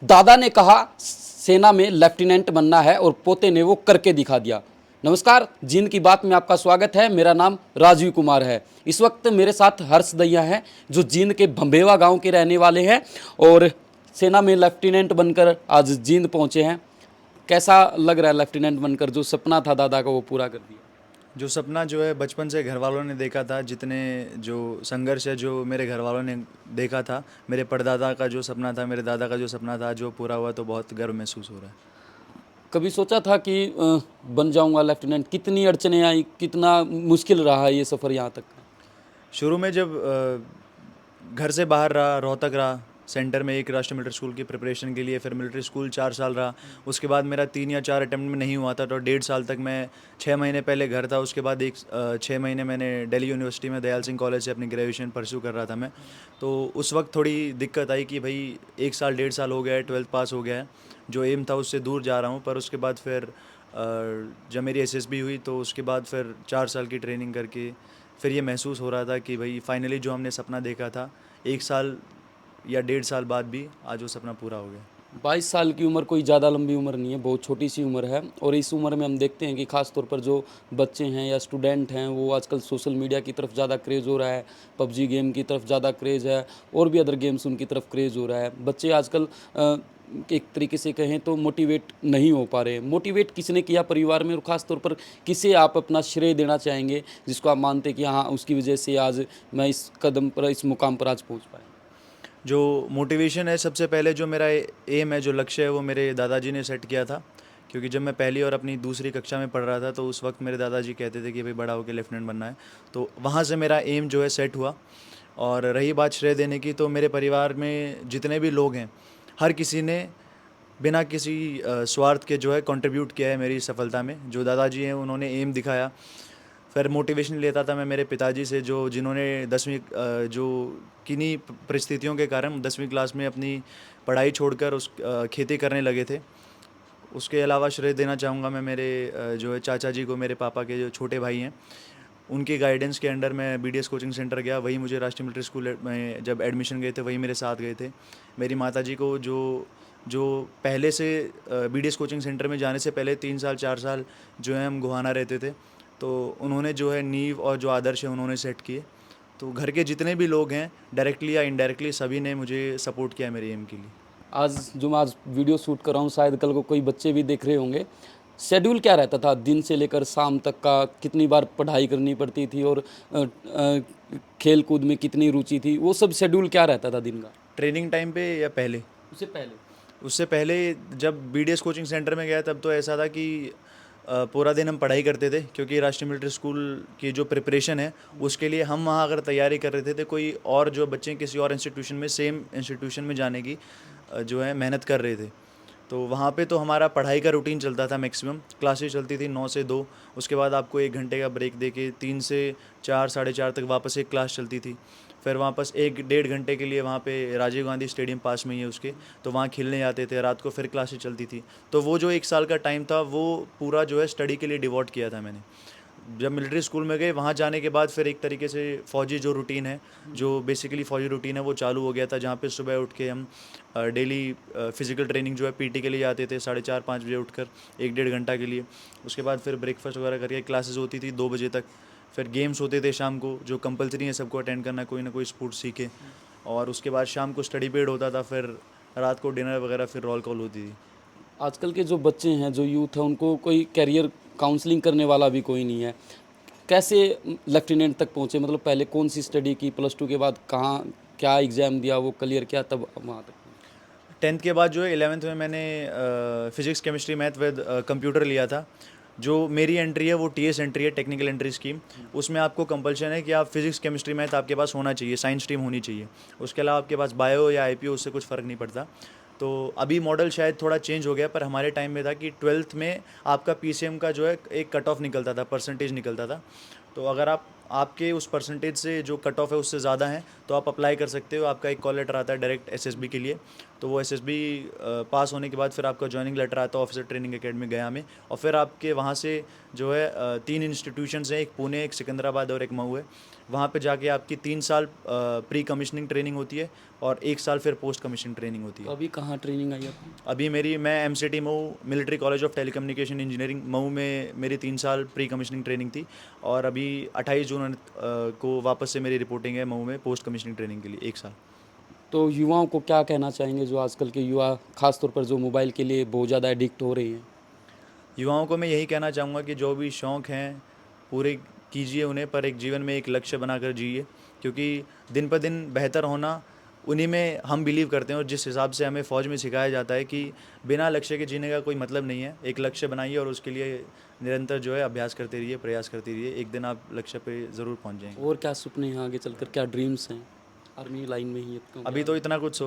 दादा ने कहा सेना में लेफ्टिनेंट बनना है और पोते ने वो करके दिखा दिया। नमस्कार, जींद की बात में आपका स्वागत है। मेरा नाम राजीव कुमार है। इस वक्त मेरे साथ हर्ष दैया हैं जो जींद के भंबेवा गांव के रहने वाले हैं और सेना में लेफ्टिनेंट बनकर आज जींद पहुंचे हैं। कैसा लग रहा है लेफ्टिनेंट बनकर? जो सपना था दादा का वो पूरा कर दिया। जो सपना जो है बचपन से घर वालों ने देखा था, जितने जो संघर्ष है जो मेरे घर वालों ने देखा था, मेरे परदादा का जो सपना था, मेरे दादा का जो सपना था, जो पूरा हुआ तो बहुत गर्व महसूस हो रहा है। कभी सोचा था कि बन जाऊंगा लेफ्टिनेंट? कितनी अड़चने आई, कितना मुश्किल रहा ये सफ़र यहाँ तक का? शुरू में जब घर से बाहर रहा, रोहतक रहा, सेंटर में एक राष्ट्रीय मिलिट्री स्कूल की प्रिपरेशन के लिए, फिर मिलिट्री स्कूल 4 साल रहा। उसके बाद मेरा 3 या 4 अटैम्प्ट में नहीं हुआ था, तो 1.5 साल तक मैं 6 महीने पहले घर था। उसके बाद 6 महीने मैंने दिल्ली यूनिवर्सिटी में दयाल सिंह कॉलेज से अपनी ग्रेजुएशन परस्यू कर रहा था मैं। तो उस वक्त थोड़ी दिक्कत आई कि भाई 1 साल 1.5 साल हो गया है, 12th पास हो गया है, जो एम था उससे दूर जा रहा हूँ। पर उसके बाद फिर जब मेरी एसएसबी हुई तो उसके बाद फिर 4 साल की ट्रेनिंग करके फिर ये महसूस हो रहा था कि भाई फाइनली जो हमने सपना देखा था 1 साल या 1.5 साल बाद भी आज वो सपना पूरा हो गया। 22 साल की उम्र कोई ज़्यादा लंबी उम्र नहीं है, बहुत छोटी सी उम्र है। और इस उम्र में हम देखते हैं कि ख़ास तौर पर जो बच्चे हैं या स्टूडेंट हैं वो आजकल सोशल मीडिया की तरफ ज़्यादा क्रेज़ हो रहा है, पबजी गेम की तरफ ज़्यादा क्रेज़ है और भी अदर गेम्स उनकी तरफ क्रेज़ हो रहा है। बच्चे आजकल एक तरीके से कहें तो मोटिवेट नहीं हो पा रहे। मोटिवेट किसने किया परिवार में, और ख़ास तौर पर किसे आप अपना श्रेय देना चाहेंगे जिसको आप मानते हैं कि हाँ उसकी वजह से आज मैं इस कदम पर, इस मुकाम पर आज पहुँच पाया? जो मोटिवेशन है, सबसे पहले जो मेरा एम है, जो लक्ष्य है, वो मेरे दादाजी ने सेट किया था। क्योंकि जब मैं पहली और अपनी दूसरी कक्षा में पढ़ रहा था तो उस वक्त मेरे दादाजी कहते थे कि भाई बड़ा होकर लेफ्टिनेंट बनना है। तो वहाँ से मेरा एम जो है सेट हुआ। और रही बात श्रेय देने की, तो मेरे परिवार में जितने भी लोग हैं, हर किसी ने बिना किसी स्वार्थ के जो है कंट्रीब्यूट किया है मेरी सफलता में। जो दादाजी हैं उन्होंने एम दिखाया। फिर मोटिवेशन लेता था मैं मेरे पिताजी से, जो जिन्होंने 10वीं जो किन्हीं परिस्थितियों के कारण 10वीं क्लास में अपनी पढ़ाई छोड़कर उस खेती करने लगे थे। उसके अलावा श्रेय देना चाहूँगा मैं मेरे जो है चाचा जी को, मेरे पापा के जो छोटे भाई हैं। उनके गाइडेंस के अंडर मैं बीडीएस कोचिंग सेंटर गया, वही मुझे राष्ट्रीय मिलिट्री स्कूल में जब एडमिशन गए थे वही मेरे साथ गए थे। मेरी माताजी को जो जो पहले से बीडीएस कोचिंग सेंटर में जाने से पहले 3 साल 4 साल जो है हम गोहाना रहते थे, तो उन्होंने जो है नींव और जो आदर्श है उन्होंने सेट किए। तो घर के जितने भी लोग हैं डायरेक्टली या इनडायरेक्टली सभी ने मुझे सपोर्ट किया मेरे एम के लिए। आज वीडियो शूट कर रहा हूँ, शायद कल को कोई बच्चे भी देख रहे होंगे। शेड्यूल क्या रहता था दिन से लेकर शाम तक का? कितनी बार पढ़ाई करनी पड़ती थी और खेल कूद में कितनी रुचि थी? वो सब शेड्यूल क्या रहता था दिन का? ट्रेनिंग टाइम पे या पहले? उससे पहले? उससे पहले जब बीडीएस कोचिंग सेंटर में गया तब तो ऐसा था कि पूरा दिन हम पढ़ाई करते थे, क्योंकि राष्ट्रीय मिलिट्री स्कूल की जो प्रिपरेशन है उसके लिए हम वहाँ अगर तैयारी कर रहे थे तो कोई और जो बच्चे किसी और इंस्टीट्यूशन में, सेम इंस्टीट्यूशन में जाने की जो है मेहनत कर रहे थे। तो वहाँ पे तो हमारा पढ़ाई का रूटीन चलता था। मैक्सिमम क्लासेस चलती थी 9 से 2। उसके बाद आपको 1 घंटे का ब्रेक दे के 3 से 4 साढ़े 4 तक वापस एक क्लास चलती थी। फिर वापस 1 डेढ़ घंटे के लिए वहाँ पे राजीव गांधी स्टेडियम पास में ही है उसके, तो वहाँ खेलने जाते थे। रात को फिर क्लासेस चलती थी। तो वो जो 1 साल का टाइम था वो पूरा जो है स्टडी के लिए डिवोट किया था मैंने। जब मिलिट्री स्कूल में गए वहाँ जाने के बाद फिर एक तरीके से फ़ौजी जो रूटीन है, जो बेसिकली फ़ौजी रूटीन है वो चालू हो गया था, जहाँ पे सुबह उठ के हम डेली फ़िज़िकल ट्रेनिंग जो है पीटी के लिए जाते थे 4:30-5 बजे उठकर 1 डेढ़ घंटा के लिए। उसके बाद फिर ब्रेकफास्ट वगैरह करके क्लासेस होती थी 2 बजे तक। फिर गेम्स होते थे शाम को, जो कंपलसरी है सबको अटेंड करना, कोई ना कोई स्पोर्ट्स सीखे। और उसके बाद शाम को स्टडी पीरियड होता था, फिर रात को डिनर वगैरह, फिर रोल कॉल होती थी। आजकल के जो बच्चे हैं, जो यूथ है, उनको कोई कैरियर काउंसलिंग करने वाला भी कोई नहीं है। कैसे लेफ्टिनेंट तक पहुँचे? मतलब पहले कौन सी स्टडी की, +2 के बाद कहाँ क्या एग्ज़ाम दिया, वो क्लियर किया, तब वहाँ तक? 10th के बाद जो है 11th में मैंने physics chemistry math with computer लिया था। जो मेरी एंट्री है वो टीएस एंट्री है, टेक्निकल एंट्री स्कीम। उसमें आपको कंपल्शन है कि आप फिज़िक्स केमिस्ट्री मैथ आपके पास होना चाहिए, साइंस स्ट्रीम होनी चाहिए। उसके अलावा आपके पास बायो या आईपीओ, उससे कुछ फ़र्क नहीं पड़ता। तो अभी मॉडल शायद थोड़ा चेंज हो गया, पर हमारे टाइम में था कि 12th में आपका पीसीएम का जो है एक कट ऑफ निकलता था, परसेंटेज निकलता था। तो अगर आप आपके उस परसेंटेज से जो कट ऑफ है उससे ज़्यादा है तो आप अप्लाई कर सकते हो। आपका एक कॉल लेटर आता है डायरेक्ट एसएसबी के लिए। तो वो एसएसबी पास होने के बाद फिर आपका जॉइनिंग लेटर आता है ऑफिसर ट्रेनिंग एकेडमी गया में। और फिर आपके वहाँ से जो है 3 इंस्टीट्यूशंस हैं, एक पुणे, एक सिकंदराबाद और एक मऊ है। वहाँ पे जाके आपकी 3 साल प्री कमीशनिंग ट्रेनिंग होती है और 1 साल फिर पोस्ट कमीशनिंग ट्रेनिंग होती तो है। अभी कहाँ ट्रेनिंग आई आपकी? अभी मैं MCT Mau military college of telecommunication engineering Mau में मेरी 3 साल प्री कमीशनिंग ट्रेनिंग थी और अभी 28 जून को वापस से मेरी रिपोर्टिंग है मऊ में पोस्ट कमीशनिंग ट्रेनिंग के लिए 1 साल। तो युवाओं को क्या कहना चाहेंगे जो आजकल के युवा खास तौर पर जो मोबाइल के लिए बहुत ज़्यादा एडिक्ट हो रहे हैं? युवाओं को मैं यही कहना चाहूँगा कि जो भी शौक़ हैं पूरे कीजिए उन्हें, पर एक जीवन में एक लक्ष्य बनाकर जिए, क्योंकि दिन पर दिन बेहतर होना उन्हीं में हम बिलीव करते हैं। और जिस हिसाब से हमें फ़ौज में सिखाया जाता है कि बिना लक्ष्य के जीने का कोई मतलब नहीं है। एक लक्ष्य बनाइए और उसके लिए निरंतर जो है अभ्यास करते रहिए, प्रयास करते रहिए, एक दिन आप लक्ष्य पे ज़रूर पहुँच जाएंगे। और क्या सपने हैं आगे चलकर, क्या ड्रीम्स हैं? आर्मी लाइन में ही है तो अभी तो इतना कुछ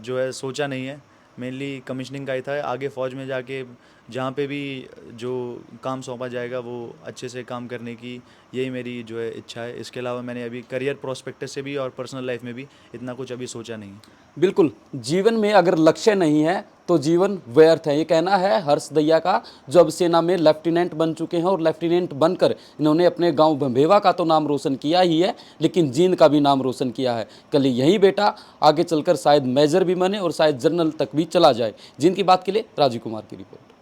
जो है सोचा नहीं है, मेनली कमीशनिंग का ही था। आगे फ़ौज में जाके जहाँ पे भी जो काम सौंपा जाएगा वो अच्छे से काम करने की यही मेरी जो है इच्छा है। इसके अलावा मैंने अभी करियर प्रोस्पेक्टस से भी और पर्सनल लाइफ में भी इतना कुछ अभी सोचा नहीं है। बिल्कुल, जीवन में अगर लक्ष्य नहीं है तो जीवन व्यर्थ है, ये कहना है हर्ष दहिया का, जो अब सेना में लेफ्टिनेंट बन चुके हैं। और लेफ्टिनेंट बनकर इन्होंने अपने गांव भंभेवा का तो नाम रोशन किया ही है, लेकिन जींद का भी नाम रोशन किया है। कल यही बेटा आगे चलकर शायद मेजर भी बने और शायद जनरल तक भी चला जाए। जींद की बात के लिए राजीव कुमार की रिपोर्ट।